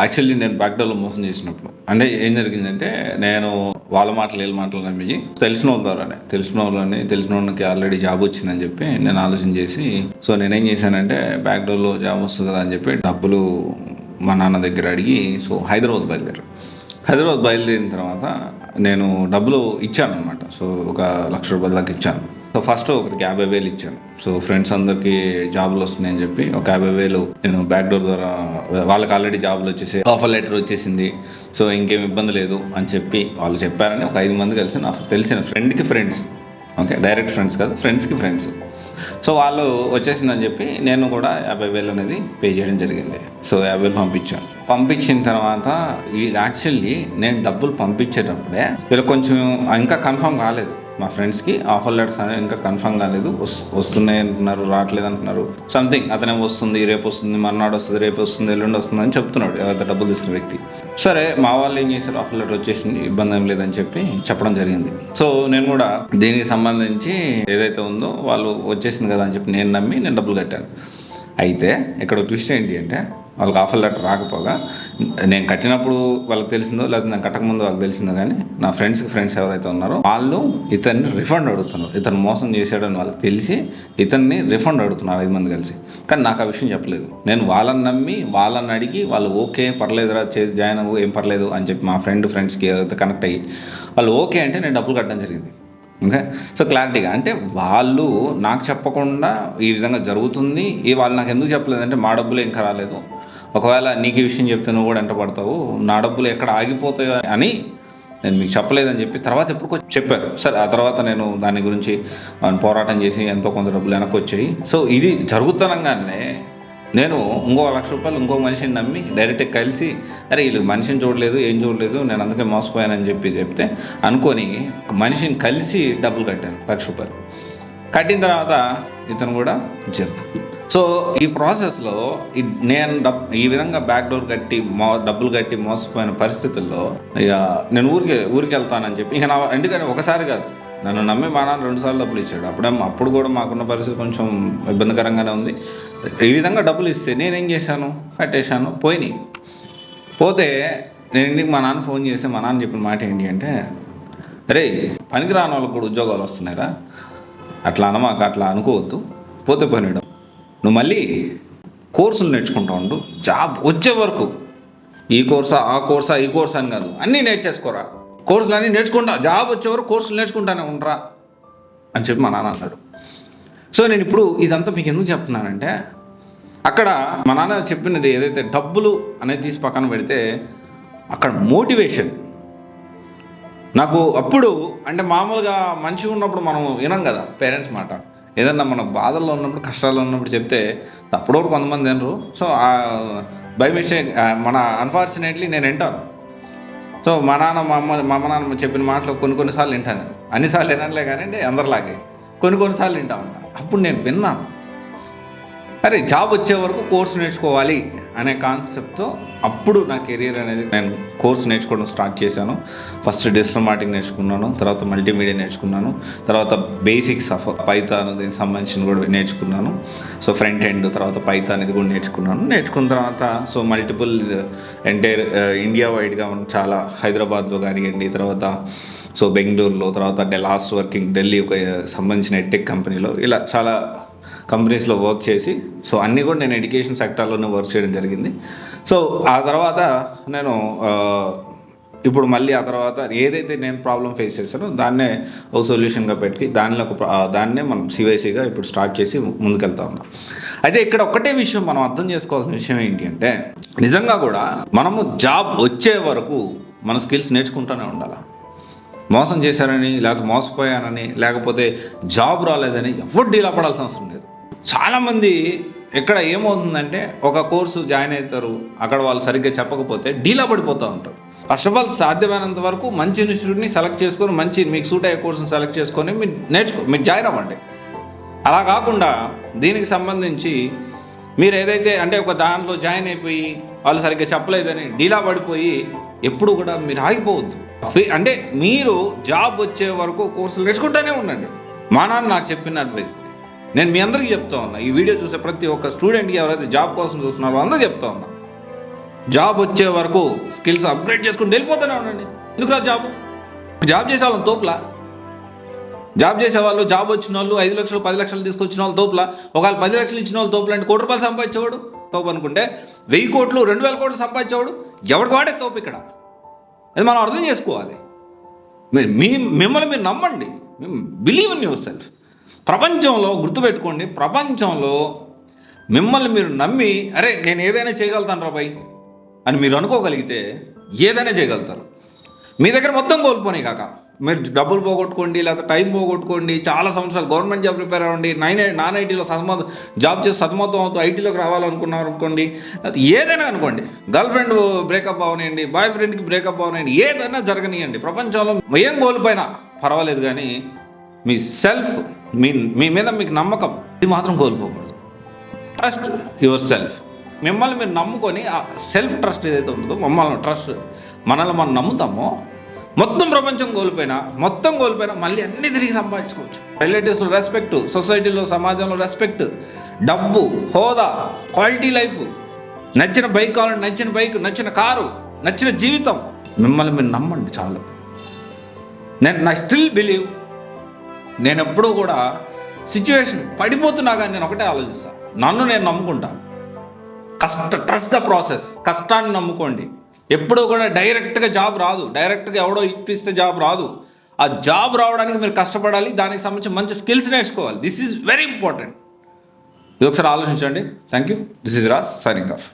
Actually నేను బ్యాక్డోర్లో మోసం చేసినప్పుడు అంటే ఏం జరిగిందంటే, నేను వాళ్ళ మాటలు వీళ్ళ మాటలు నమ్మి తెలిసిన వాళ్ళ ద్వారానే తెలిసిన వాళ్ళకి ఆల్రెడీ జాబ్ వచ్చిందని చెప్పి నేను ఆలోచన చేసి, సో నేనేం చేశానంటే బ్యాక్డోర్లో జాబ్ వస్తుంది కదా అని చెప్పి డబ్బులు మా నాన్న దగ్గర అడిగి సో హైదరాబాద్ బయలుదేరిన తర్వాత నేను డబ్బులు ఇచ్చాను అనమాట. సో ఒక ₹1,00,000 దాకా ఇచ్చాను. సో ఫస్ట్ ఒకరికి 50,000 ఇచ్చాను. సో ఫ్రెండ్స్ అందరికీ జాబులు వస్తున్నాయని చెప్పి ఒక 50,000 నేను బ్యాక్డోర్ ద్వారా, వాళ్ళకి ఆల్రెడీ జాబులు వచ్చేసి ఆఫర్ లెటర్ వచ్చేసింది, సో ఇంకేం ఇబ్బంది లేదు అని చెప్పి వాళ్ళు చెప్పారని ఒక 5 మంది కలిసి నా తెలిసిన ఫ్రెండ్కి ఫ్రెండ్స్, ఓకే డైరెక్ట్ ఫ్రెండ్స్ కాదు, ఫ్రెండ్స్కి ఫ్రెండ్స్, సో వాళ్ళు వచ్చేసిందని చెప్పి నేను కూడా 50,000 అనేది పే చేయడం జరిగింది. సో 50,000 పంపించిన తర్వాత యాక్చువల్లీ నేను డబ్బులు పంపించేటప్పుడే వీళ్ళకి కొంచెం ఇంకా కన్ఫర్మ్ కాలేదు, మా ఫ్రెండ్స్కి ఆఫర్ లెటర్స్ అనేది ఇంకా కన్ఫర్మ్ కాలేదు, వస్తున్నాయి అంటున్నారు, రావట్లేదు అంటున్నారు, సంథింగ్ అతనే వస్తుంది, రేపు వస్తుంది, మర్నాడు వస్తుంది, రేపు వస్తుంది, ఎల్లుండి వస్తుంది అని చెప్తున్నాడు ఎవరైతే డబ్బులు తీసుకున్న వ్యక్తి. సరే మా వాళ్ళు ఏం చేశారు, ఆఫర్ లెటర్ వచ్చేసింది, ఇబ్బంది ఏం లేదని చెప్పి చెప్పడం జరిగింది. సో నేను కూడా దీనికి సంబంధించి ఏదైతే ఉందో వాళ్ళు వచ్చేసింది కదా అని చెప్పి నేను నమ్మి నేను డబ్బులు కట్టాను. అయితే ఇక్కడ ట్విస్ట్ ఏంటి అంటే, వాళ్ళకి ఆఫర్ లెటర్ రాకపోగా నేను కట్టినప్పుడు వాళ్ళకి తెలిసిందో లేకపోతే నేను కట్టకముందు వాళ్ళకి తెలిసిందో, కానీ నా ఫ్రెండ్స్ ఎవరైతే ఉన్నారో వాళ్ళు ఇతన్ని రిఫండ్ అడుగుతున్నారు. ఇతను మోసం చేశాడని వాళ్ళకి తెలిసి ఇతన్ని రిఫండ్ అడుగుతున్నారు 5 మంది కలిసి. కానీ నాకు ఆ విషయం చెప్పలేదు. నేను వాళ్ళని నమ్మి వాళ్ళని అడిగి వాళ్ళు ఓకే పర్లేదురా జాయిన్ అవ్వు ఏం పర్లేదు అని చెప్పి మా ఫ్రెండ్స్కి ఏదైతే కనెక్ట్ అయ్యి వాళ్ళు ఓకే అంటే నేను డబ్బులు కట్టడం జరిగింది. ఓకే, సో క్లారిటీగా అంటే వాళ్ళు నాకు చెప్పకుండా ఈ విధంగా జరుగుతుంది, వాళ్ళు నాకు ఎందుకు చెప్పలేదంటే మా డబ్బులు ఇంకా రాలేదు, ఒకవేళ నీకు ఈ విషయం చెప్తే నువ్వు కూడా ఎంట పడతావు, నా డబ్బులు ఎక్కడ ఆగిపోతాయో అని నేను మీకు చెప్పలేదని చెప్పి తర్వాత ఎప్పుడు చెప్పారు. సరే ఆ తర్వాత నేను దాని గురించి పోరాటం చేసి ఎంతో కొంత డబ్బులు వెనక్కి వచ్చాయి. సో ఇది జరుగుతుండగానే నేను ఇంకో ₹1,00,000 ఇంకో మనిషిని నమ్మి డైరెక్ట్గా కలిసి, అరే వీళ్ళు మనిషిని చూడలేదు ఏం చూడలేదు నేను అందుకే మోసపోయానని చెప్తే అనుకొని మనిషిని కలిసి డబ్బులు కట్టాను ₹1,00,000. కట్టిన తర్వాత ఇతను కూడా జంప్. సో ఈ ప్రాసెస్లో నేను ఈ విధంగా బ్యాక్డోర్ కట్టి డబ్బులు కట్టి మోసపోయిన పరిస్థితుల్లో ఇక నేను ఊరికి వెళ్తానని చెప్పి ఇక ఎందుకని ఒకసారి కాదు, నన్ను నమ్మి మా నాన్న 2 సార్లు డబ్బులు ఇచ్చాడు. అప్పుడు కూడా మాకున్న పరిస్థితి కొంచెం ఇబ్బందికరంగానే ఉంది. ఈ విధంగా డబ్బులు ఇస్తే నేనేం చేశాను, కట్టేశాను, పోతే నేను ఇంటికి మా నాన్న ఫోన్ చేసి మా నాన్న చెప్పిన మాట ఏంటి అంటే, అరే పనికి రాని వాళ్ళకు కూడా ఉద్యోగాలు వస్తున్నాయిరా, అట్లా అనుకోవద్దు, పోతే పోయినాడు, నువ్వు మళ్ళీ కోర్సులు నేర్చుకుంటా ఉండు, జాబ్ వచ్చే వరకు ఈ కోర్సా ఆ కోర్సా ఈ కోర్స్ అని కాదు అన్నీ నేర్చేసుకోరా, కోర్సులు అన్నీ నేర్చుకుంటా, జాబ్ వచ్చే వరకు కోర్సులు నేర్చుకుంటానే ఉండరా అని చెప్పి మా నాన్న అన్నాడు. సో నేను ఇప్పుడు ఇదంతా మీకు ఎందుకు చెప్తున్నానంటే, అక్కడ మా నాన్న చెప్పినది ఏదైతే డబ్బులు అనేది తీసి పక్కన పెడితే అక్కడ మోటివేషన్ నాకు అప్పుడు అంటే మామూలుగా మంచిగా ఉన్నప్పుడు మనం వినం కదా పేరెంట్స్ మాట, ఏదన్నా మన బాధల్లో ఉన్నప్పుడు కష్టాల్లో ఉన్నప్పుడు చెప్తే అప్పుడు కొంతమంది వినరు. సో బై మిస్టేక్ అన్ఫార్చునేట్లీ నేను వింటాను. సో మా నాన్న చెప్పిన మాటలు కొన్నిసార్లు వింటాను, అన్నిసార్లు వినలే కానీ అంటే అందరిలాగే కొన్నిసార్లు వింటా ఉంటాను. అప్పుడు నేను విన్నాను, అరే జాబ్ వచ్చే వరకు కోర్సు నేర్చుకోవాలి అనే కాన్సెప్ట్తో అప్పుడు నా కెరీర్ అనేది నేను కోర్సు నేర్చుకోవడం స్టార్ట్ చేశాను. ఫస్ట్ డిజిటల్ మార్కెటింగ్ నేర్చుకున్నాను, తర్వాత మల్టీమీడియా నేర్చుకున్నాను, తర్వాత బేసిక్స్ ఆఫ్ పైథాన్ దీనికి సంబంధించిన కూడా నేర్చుకున్నాను. సో ఫ్రంట్ ఎండ్ తర్వాత పైథాన్ ఇది కూడా నేర్చుకున్న తర్వాత సో మల్టిపుల్ ఎంటైర్ ఇండియా వైడ్గా చాలా హైదరాబాద్లో కానివ్వండి, తర్వాత సో బెంగళూరులో, తర్వాత లాస్ట్ వర్కింగ్ ఢిల్లీ ఒక సంబంధించిన ఎడ్టెక్ కంపెనీలో, ఇలా చాలా కంపెనీస్లో వర్క్ చేసి సో అన్నీ కూడా నేను ఎడ్యుకేషన్ సెక్టార్లోనే వర్క్ చేయడం జరిగింది. సో ఆ తర్వాత నేను ఇప్పుడు మళ్ళీ ఆ తర్వాత ఏదైతే నేను ప్రాబ్లం ఫేస్ చేశానో దాన్నే ఒక సొల్యూషన్గా పెట్టి దాన్నే మనం సివైసీగా ఇప్పుడు స్టార్ట్ చేసి ముందుకెళ్తా ఉన్నాం. అయితే ఇక్కడ ఒక్కటే విషయం మనం అర్థం చేసుకోవాల్సిన విషయం ఏంటి అంటే, నిజంగా కూడా మనము జాబ్ వచ్చే వరకు మన స్కిల్స్ నేర్చుకుంటూనే ఉండాలి. మోసం చేశారని లేకపోతే మోసపోయానని లేకపోతే జాబ్ రాలేదని ఎవరు డీలా పడాల్సిన అవసరం లేదు. చాలామంది ఇక్కడ ఏమవుతుందంటే ఒక కోర్సు జాయిన్ అవుతారు, అక్కడ వాళ్ళు సరిగ్గా చెప్పకపోతే డీలా పడిపోతూ ఉంటారు. ఫస్ట్ ఆఫ్ ఆల్ సాధ్యమైనంత వరకు మంచి ఇన్స్టిట్యూట్ని సెలెక్ట్ చేసుకొని మీకు సూట్ అయ్యే కోర్సుని సెలెక్ట్ చేసుకొని మీరు జాయిన్ అవ్వండి. అలా కాకుండా దీనికి సంబంధించి మీరు ఏదైతే అంటే ఒక దాంట్లో జాయిన్ అయిపోయి వాళ్ళు సరిగ్గా చెప్పలేదని డీలా పడిపోయి ఎప్పుడు కూడా మీరు ఆగిపోవద్దు. అంటే మీరు జాబ్ వచ్చే వరకు కోర్సులు నేర్చుకుంటూనే ఉండండి. మా నాన్న నాకు చెప్పిన అడ్వైస్ నేను మీ అందరికీ చెప్తా ఉన్నా, ఈ వీడియో చూసే ప్రతి ఒక్క స్టూడెంట్కి ఎవరైతే జాబ్ కోసం చూస్తున్నారో అందరూ చెప్తా ఉన్నా, జాబ్ వచ్చే వరకు స్కిల్స్ అప్గ్రేడ్ చేసుకుని వెళ్ళిపోతూనే ఉండండి. ఎందుకు రా జాబ్ చేసే వాళ్ళని తోపులా, జాబ్ చేసేవాళ్ళు, జాబ్ వచ్చిన వాళ్ళు 5 లక్షలు 10 లక్షలు తీసుకొచ్చిన వాళ్ళు తోపులా, ఒకవేళ 10 లక్షలు ఇచ్చిన వాళ్ళు తోపులు అంటే ₹1 కోటి సంపాదించేవాడు తోపు అనుకుంటే 1000 కోట్లు 2000 కోట్లు సంపాదించేవాడు ఎవరికి వాడే తోపు. ఇక్కడ అది మనం అర్థం చేసుకోవాలి. మిమ్మల్ని మీరు నమ్మండి, బిలీవ్ ఇన్ యువర్ సెల్ఫ్. ప్రపంచంలో గుర్తుపెట్టుకోండి, ప్రపంచంలో మిమ్మల్ని మీరు నమ్మి అరే నేను ఏదైనా చేయగలుగుతాను రా భయ్ అని మీరు అనుకోగలిగితే ఏదైనా చేయగలుగుతారు. మీ దగ్గర మొత్తం కోల్పోయి కాక మీరు డబ్బులు పోగొట్టుకోండి, లేకపోతే టైం పోగొట్టుకోండి, చాలా సంవత్సరాలు గవర్నమెంట్ జాబ్ ప్రిపేర్ అవ్వండి, నాన్ ఐటీలో జాబ్ చేసి సతమతం అవుతూ ఐటీలోకి రావాలనుకున్నారు అనుకోండి, ఏదైనా అనుకోండి, గర్ల్ ఫ్రెండ్ బ్రేకప్ అవనండి, బాయ్ ఫ్రెండ్కి బ్రేకప్ అవనండి, ఏదైనా జరగనియండి. ప్రపంచంలో ఏం కోల్పోయినా పర్వాలేదు, కానీ మీ సెల్ఫ్, మీ మీద మీకు నమ్మకం, ఇది మాత్రం కోల్పోకూడదు. Trust your self. మిమ్మల్ని మీరు నమ్ముకొని ఆ సెల్ఫ్ ట్రస్ట్ ఏదైతే ఉంటుందో, మనల్ని మనం నమ్ముతామో, మొత్తం ప్రపంచం కోల్పోయినా మళ్ళీ అన్నీ తిరిగి సంపాదించుకోవచ్చు. రిలేటివ్స్లో రెస్పెక్ట్, సొసైటీలో సమాజంలో రెస్పెక్ట్, డబ్బు, హోదా, క్వాలిటీ లైఫ్, నచ్చిన బైక్ కావాలంటే నచ్చిన బైక్, నచ్చిన కారు, నచ్చిన జీవితం. మిమ్మల్ని మీరు నమ్మండి చాలు. నేను స్టిల్ బిలీవ్, నేను ఎప్పుడూ కూడా సిచ్యువేషన్ పడిపోతున్నా కానీ నేను ఒకటే ఆలోచిస్తాను, నన్ను నేను నమ్ముకుంటా. Trust the process. కష్టాన్ని నమ్ముకోండి. ఎప్పుడూ కూడా డైరెక్ట్గా జాబ్ రాదు, డైరెక్ట్గా ఎవడో ఇప్పిస్తే జాబ్ రాదు. ఆ జాబ్ రావడానికి మీరు కష్టపడాలి, దానికి సంబంధించి మంచి స్కిల్స్ నేర్చుకోవాలి. This is very important. ఇది ఒకసారి ఆలోచించండి. Thank you. This is Raj signing off.